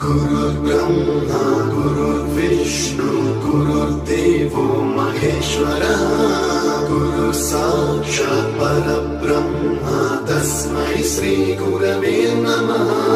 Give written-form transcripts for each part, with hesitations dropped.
गुरुर्ब्रह्मा गुरुर्विष्णु गुरुर्देवो महेश्वरः गुरु साक्षात् परब्रह्म तस्मै श्री गुरवे नमः।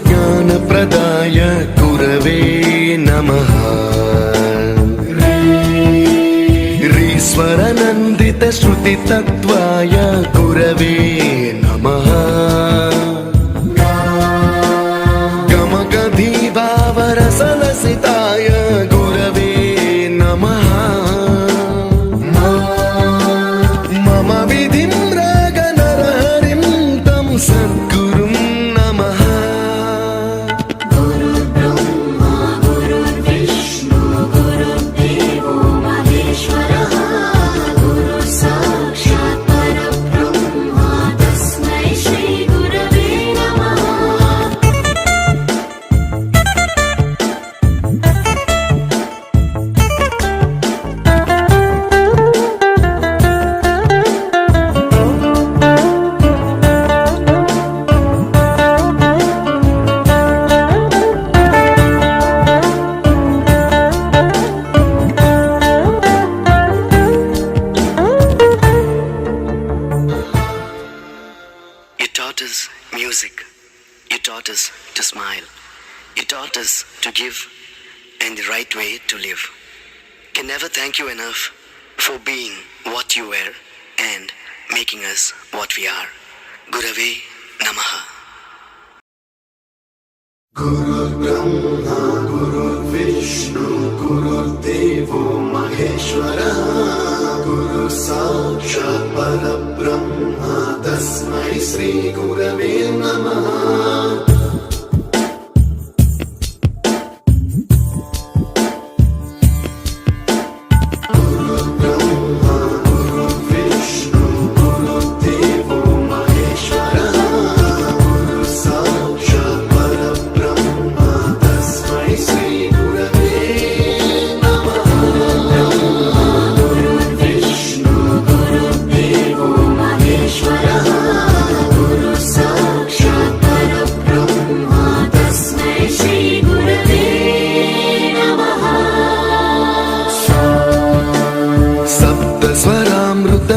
ज्ञान प्रदाय गुरवे नमः। ईश्वर नंदित श्रुति तत्वाय गुरवे नमः। गमगधी भावरसलसिताय गुरवे नमः। मम विधिं रागनरहरिं तं सद्गुरुं नमः। You taught us music. You taught us to smile. You taught us to give and the right way to live. Can never thank you enough for being what you were and making us what we are. Gurave Namaha. गुरुर्ब्रह्मा गुरुर्विष्णु गुरुर्देवो महेश्वरः गुरु साक्षात् परब्रह्म तस्मै श्री गुरवे नमः।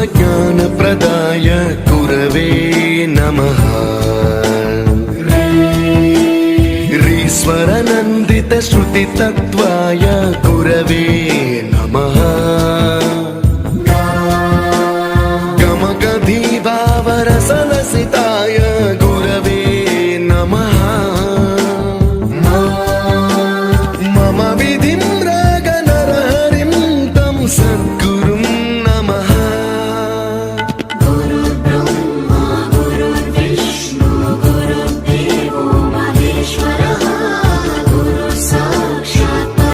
ज्ञान प्रदाय गुरवे नमः। ईश्वर नंदित श्रुति तत्वाय गुरवे नमः। गमगधी भावरसलसिताय गुरवे नमः। मम विधिं रागनरहरिं तं